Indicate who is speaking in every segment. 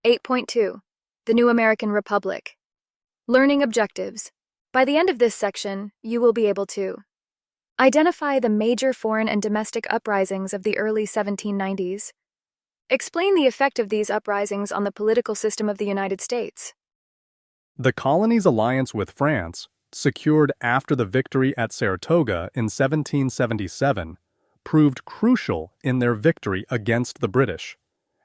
Speaker 1: 8.2. The New American Republic. Learning Objectives. By the end of this section, you will be able to identify the major foreign and domestic uprisings of the early 1790s. Explain the effect of these uprisings on the political system of the United States.
Speaker 2: The colony's alliance with France, secured after the victory at Saratoga in 1777, proved crucial in their victory against the British,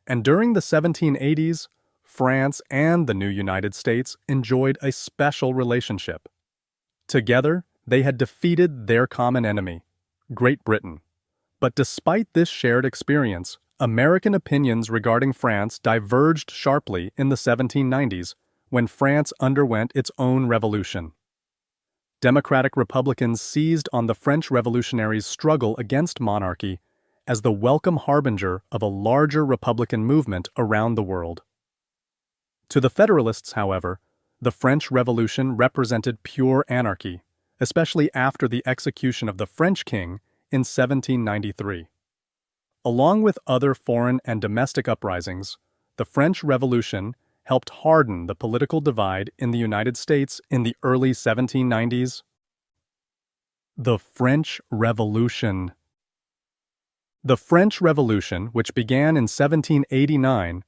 Speaker 2: and during the 1780s, France and the new United States enjoyed a special relationship. Together, they had defeated their common enemy, Great Britain. But despite this shared experience, American opinions regarding France diverged sharply in the 1790s when France underwent its own revolution. Democratic Republicans seized on the French revolutionaries' struggle against monarchy as the welcome harbinger of a larger Republican movement around the world. To the Federalists, however, the French Revolution represented pure anarchy, especially after the execution of the French king in 1793. Along with other foreign and domestic uprisings, the French Revolution helped harden the political divide in the United States in the early 1790s. The French Revolution. The French Revolution, which began in 1789,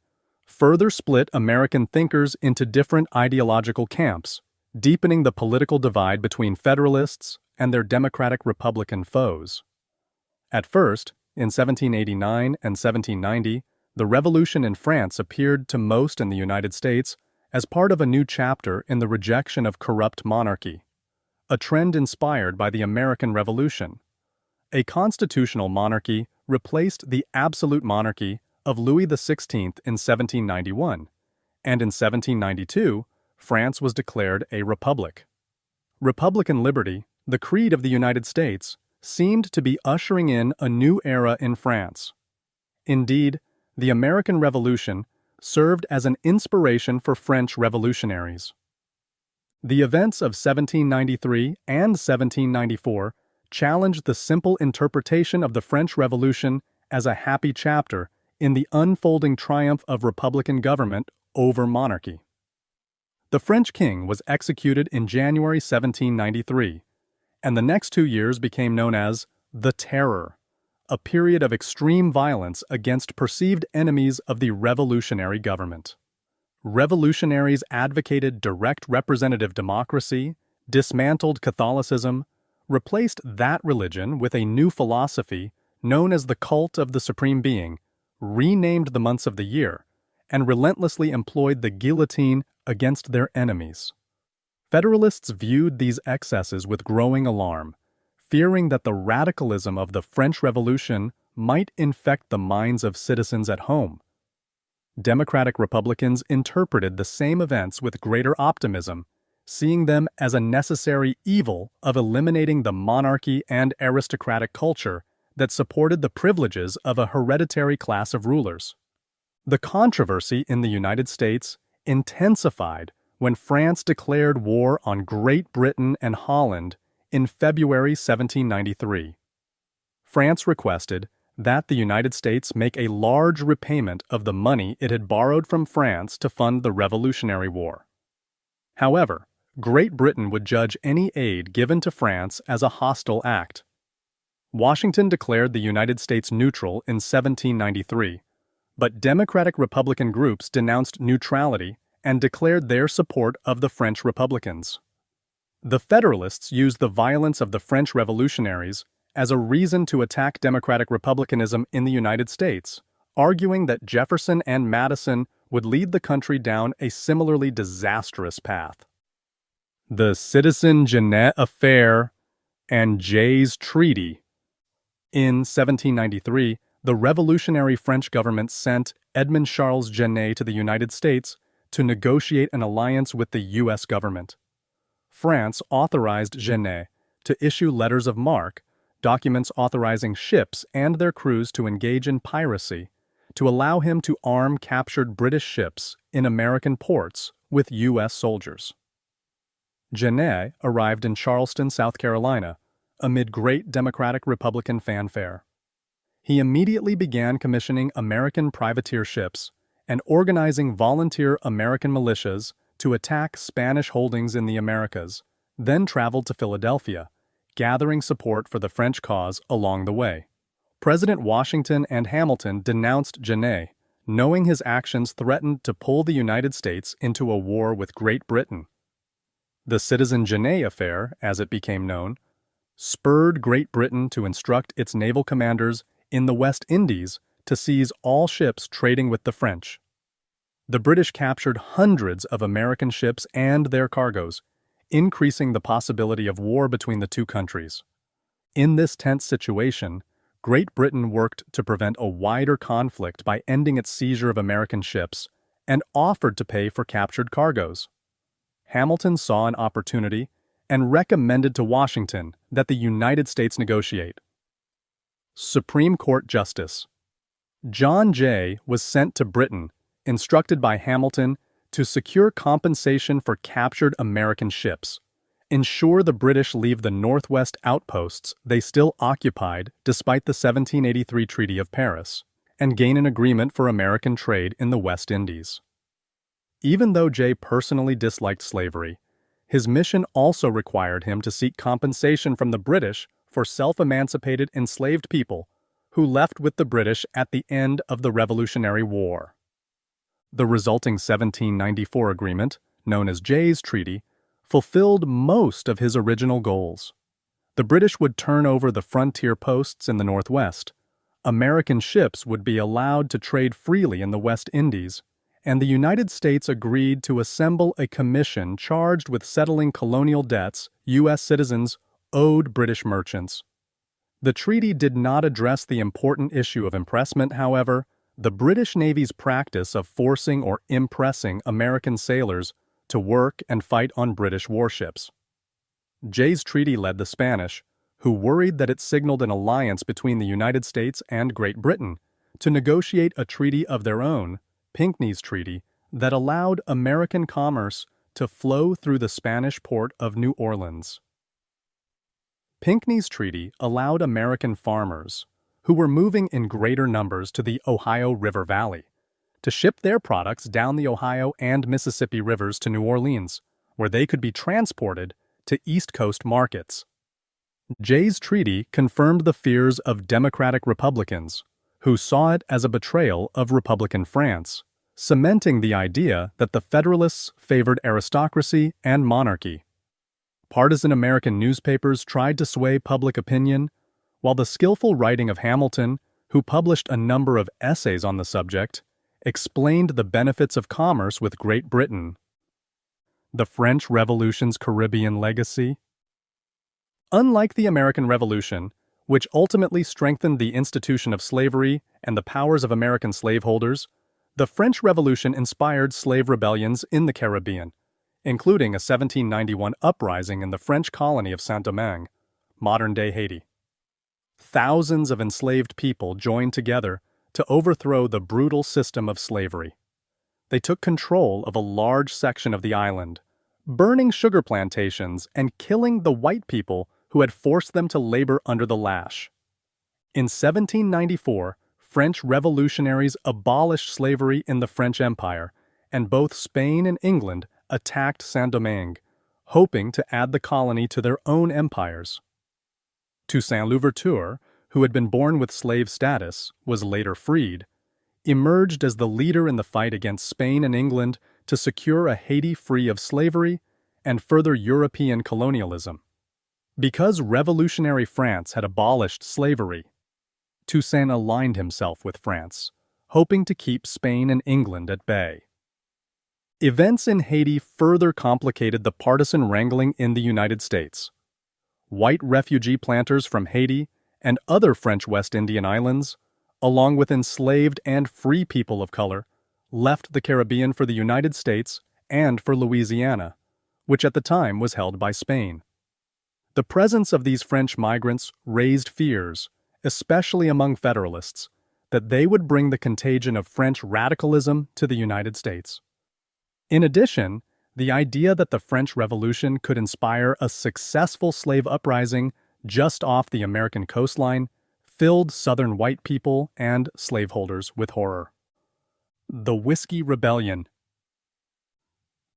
Speaker 2: further split American thinkers into different ideological camps, deepening the political divide between Federalists and their Democratic Republican foes. At first, in 1789 and 1790, the revolution in France appeared to most in the United States as part of a new chapter in the rejection of corrupt monarchy, a trend inspired by the American Revolution. A constitutional monarchy replaced the absolute monarchy of Louis XVI in 1791, and in 1792, France was declared a republic. Republican liberty, the creed of the United States, seemed to be ushering in a new era in France. Indeed, the American Revolution served as an inspiration for French revolutionaries. The events of 1793 and 1794 challenged the simple interpretation of the French Revolution as a happy chapter in the unfolding triumph of Republican government over monarchy. The French king was executed in January 1793, and the next 2 years became known as the Terror, a period of extreme violence against perceived enemies of the revolutionary government. Revolutionaries advocated direct representative democracy, dismantled Catholicism, replaced that religion with a new philosophy known as the cult of the Supreme Being, renamed the months of the year, and relentlessly employed the guillotine against their enemies. Federalists viewed these excesses with growing alarm, fearing that the radicalism of the French Revolution might infect the minds of citizens at home. Democratic Republicans interpreted the same events with greater optimism, seeing them as a necessary evil of eliminating the monarchy and aristocratic culture that supported the privileges of a hereditary class of rulers. The controversy in the United States intensified when France declared war on Great Britain and Holland in February 1793. France requested that the United States make a large repayment of the money it had borrowed from France to fund the Revolutionary War. However, Great Britain would judge any aid given to France as a hostile act. Washington declared the United States neutral in 1793, but Democratic Republican groups denounced neutrality and declared their support of the French Republicans. The Federalists used the violence of the French revolutionaries as a reason to attack democratic republicanism in the United States, arguing that Jefferson and Madison would lead the country down a similarly disastrous path. The Citizen Genet Affair and Jay's Treaty. In 1793, the revolutionary French government sent Edmond Charles Genet to the United States to negotiate an alliance with the U.S. government. France authorized Genet to issue letters of marque, documents authorizing ships and their crews to engage in piracy, to allow him to arm captured British ships in American ports with U.S. soldiers. Genet arrived in Charleston, South Carolina, amid great Democratic-Republican fanfare. He immediately began commissioning American privateer ships and organizing volunteer American militias to attack Spanish holdings in the Americas, then traveled to Philadelphia, gathering support for the French cause along the way. President Washington and Hamilton denounced Genet, knowing his actions threatened to pull the United States into a war with Great Britain. The Citizen Genet affair, as it became known, spurred Great Britain to instruct its naval commanders in the West Indies to seize all ships trading with the French. The British captured hundreds of American ships and their cargoes, increasing the possibility of war between the two countries. In this tense situation, Great Britain worked to prevent a wider conflict by ending its seizure of American ships and offered to pay for captured cargoes. Hamilton saw an opportunity and recommended to Washington that the United States negotiate. Supreme Court Justice John Jay was sent to Britain, instructed by Hamilton to secure compensation for captured American ships, ensure the British leave the Northwest outposts they still occupied despite the 1783 Treaty of Paris, and gain an agreement for American trade in the West Indies. Even though Jay personally disliked slavery, his mission also required him to seek compensation from the British for self-emancipated enslaved people who left with the British at the end of the Revolutionary War. The resulting 1794 agreement, known as Jay's Treaty, fulfilled most of his original goals. The British would turn over the frontier posts in the Northwest, American ships would be allowed to trade freely in the West Indies, and the United States agreed to assemble a commission charged with settling colonial debts U.S. citizens owed British merchants. The treaty did not address the important issue of impressment, however. The British Navy's practice of forcing or impressing American sailors to work and fight on British warships. Jay's treaty led the Spanish, who worried that it signaled an alliance between the United States and Great Britain, to negotiate a treaty of their own, Pinckney's Treaty, that allowed American commerce to flow through the Spanish port of New Orleans. Pinckney's Treaty allowed American farmers, who were moving in greater numbers to the Ohio River Valley, to ship their products down the Ohio and Mississippi rivers to New Orleans, where they could be transported to East Coast markets. Jay's treaty confirmed the fears of Democratic Republicans, who saw it as a betrayal of Republican France, cementing the idea that the Federalists favored aristocracy and monarchy. Partisan American newspapers tried to sway public opinion, while the skillful writing of Hamilton, who published a number of essays on the subject, explained the benefits of commerce with Great Britain. The French Revolution's Caribbean legacy. Unlike the American Revolution, which ultimately strengthened the institution of slavery and the powers of American slaveholders, the French Revolution inspired slave rebellions in the Caribbean, including a 1791 uprising in the French colony of Saint-Domingue, modern-day Haiti. Thousands of enslaved people joined together to overthrow the brutal system of slavery. They took control of a large section of the island, burning sugar plantations and killing the white people who had forced them to labor under the lash. In 1794, French revolutionaries abolished slavery in the French Empire, and both Spain and England attacked Saint-Domingue, hoping to add the colony to their own empires. Toussaint Louverture, who had been born with slave status, was later freed, emerged as the leader in the fight against Spain and England to secure a Haiti free of slavery and further European colonialism. Because revolutionary France had abolished slavery, Toussaint aligned himself with France, hoping to keep Spain and England at bay. Events in Haiti further complicated the partisan wrangling in the United States. White refugee planters from Haiti and other French West Indian islands, along with enslaved and free people of color, left the Caribbean for the United States and for Louisiana, which at the time was held by Spain. The presence of these French migrants raised fears, especially among Federalists, that they would bring the contagion of French radicalism to the United States. In addition, the idea that the French Revolution could inspire a successful slave uprising just off the American coastline filled Southern white people and slaveholders with horror. The Whiskey Rebellion.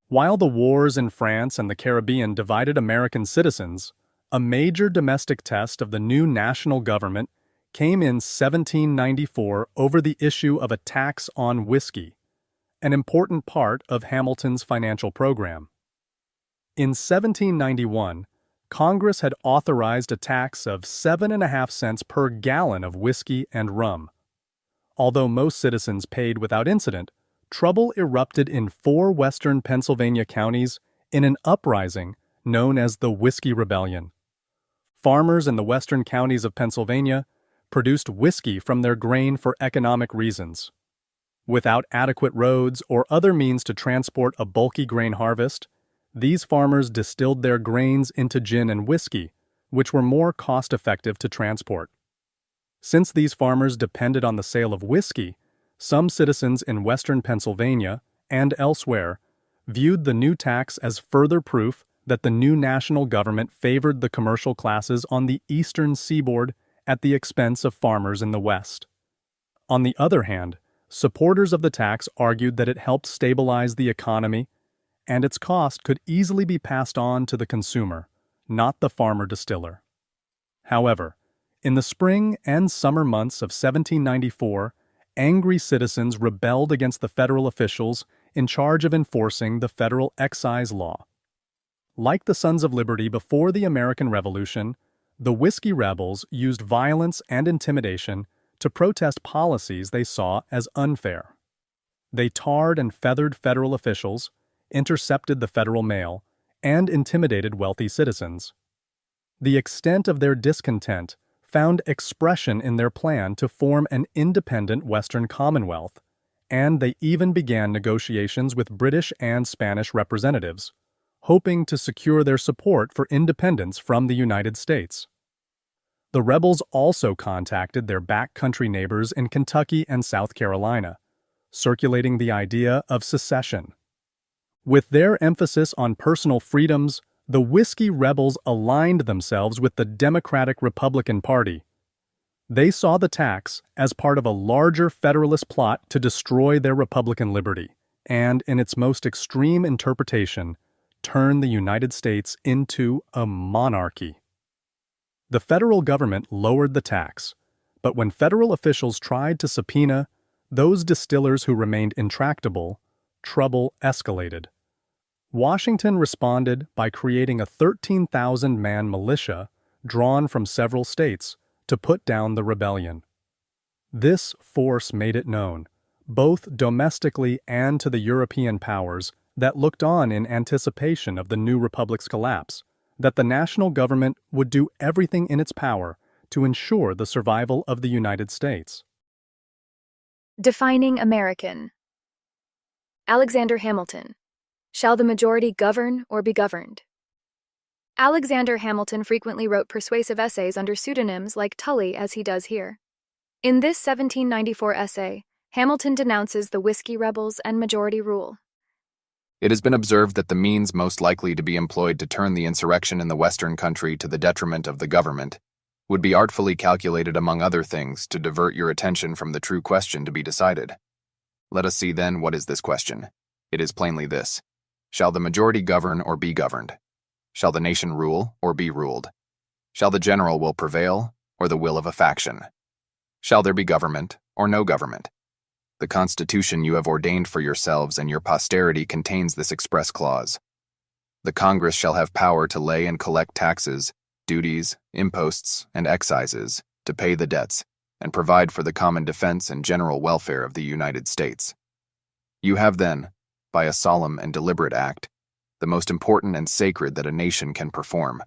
Speaker 2: While the wars in France and the Caribbean divided American citizens, a major domestic test of the new national government came in 1794 over the issue of a tax on whiskey, an important part of Hamilton's financial program. In 1791, Congress had authorized a tax of 7.5 cents per gallon of whiskey and rum. Although most citizens paid without incident, trouble erupted in 4 western Pennsylvania counties in an uprising known as the Whiskey Rebellion. Farmers in the western counties of Pennsylvania produced whiskey from their grain for economic reasons. Without adequate roads or other means to transport a bulky grain harvest, these farmers distilled their grains into gin and whiskey, which were more cost-effective to transport. Since these farmers depended on the sale of whiskey, some citizens in western Pennsylvania and elsewhere viewed the new tax as further proof that the new national government favored the commercial classes on the eastern seaboard at the expense of farmers in the West. On the other hand, supporters of the tax argued that it helped stabilize the economy, and its cost could easily be passed on to the consumer, not the farmer distiller. However, in the spring and summer months of 1794, angry citizens rebelled against the federal officials in charge of enforcing the federal excise law. Like the Sons of Liberty before the American Revolution, the Whiskey Rebels used violence and intimidation to protest policies they saw as unfair. They tarred and feathered federal officials, intercepted the federal mail, and intimidated wealthy citizens. The extent of their discontent found expression in their plan to form an independent Western Commonwealth, and they even began negotiations with British and Spanish representatives, hoping to secure their support for independence from the United States. The rebels also contacted their backcountry neighbors in Kentucky and South Carolina, circulating the idea of secession. With their emphasis on personal freedoms, the Whiskey Rebels aligned themselves with the Democratic-Republican Party. They saw the tax as part of a larger Federalist plot to destroy their Republican liberty, and, in its most extreme interpretation, turn the United States into a monarchy. The federal government lowered the tax, but when federal officials tried to subpoena those distillers who remained intractable, trouble escalated. Washington responded by creating a 13,000-man militia drawn from several states to put down the rebellion. This force made it known, both domestically and to the European powers that looked on in anticipation of the new republic's collapse, that the national government would do everything in its power to ensure the survival of the United States.
Speaker 1: Defining American. Alexander Hamilton. Shall the majority govern or be governed? Alexander Hamilton frequently wrote persuasive essays under pseudonyms like Tully, as he does here. In this 1794 essay, Hamilton denounces the Whiskey Rebels and majority rule.
Speaker 3: It has been observed that the means most likely to be employed to turn the insurrection in the Western country to the detriment of the government would be artfully calculated, among other things, to divert your attention from the true question to be decided. Let us see, then, what is this question. It is plainly this: shall the majority govern or be governed? Shall the nation rule or be ruled? Shall the general will prevail or the will of a faction? Shall there be government or no government? The Constitution you have ordained for yourselves and your posterity contains this express clause. The Congress shall have power to lay and collect taxes, duties, imposts, and excises, to pay the debts, and provide for the common defense and general welfare of the United States. You have then, by a solemn and deliberate act, the most important and sacred that a nation can perform,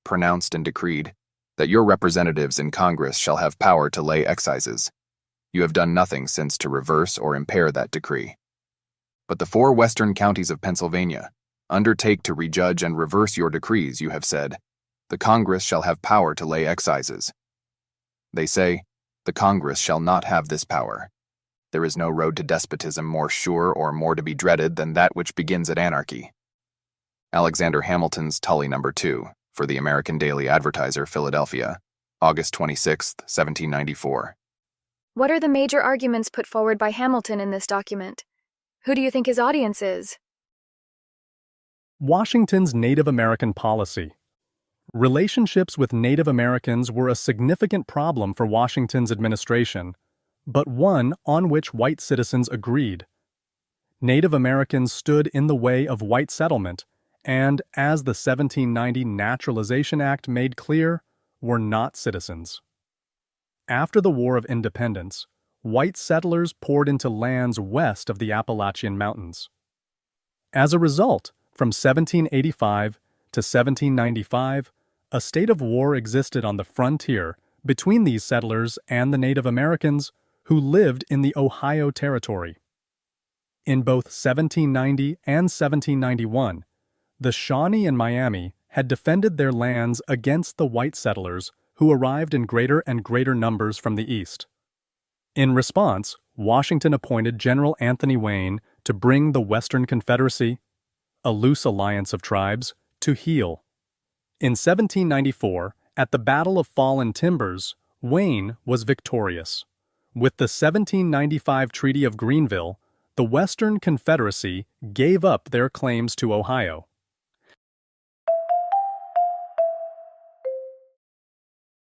Speaker 3: pronounced and decreed that your representatives in Congress shall have power to lay excises. You have done nothing since to reverse or impair that decree. But the 4 western counties of Pennsylvania undertake to rejudge and reverse your decrees. You have said, the Congress shall have power to lay excises. They say, the Congress shall not have this power. There is no road to despotism more sure or more to be dreaded than that which begins at anarchy. Alexander Hamilton's Tully No. 2, for the American Daily Advertiser, Philadelphia, August 26, 1794.
Speaker 1: What are the major arguments put forward by Hamilton in this document? Who do you think his audience is?
Speaker 2: Washington's Native American policy. Relationships with Native Americans were a significant problem for Washington's administration, but one on which white citizens agreed. Native Americans stood in the way of white settlement and, as the 1790 Naturalization Act made clear, were not citizens. After the War of Independence, white settlers poured into lands west of the Appalachian Mountains. As a result, from 1785 to 1795, a state of war existed on the frontier between these settlers and the Native Americans who lived in the Ohio Territory. In both 1790 and 1791, the Shawnee and Miami had defended their lands against the white settlers who arrived in greater and greater numbers from the east. In response, Washington appointed General Anthony Wayne to bring the Western Confederacy, a loose alliance of tribes, to heel. In 1794, at the Battle of Fallen Timbers, Wayne was victorious. With the 1795 Treaty of Greenville, the Western Confederacy gave up their claims to Ohio.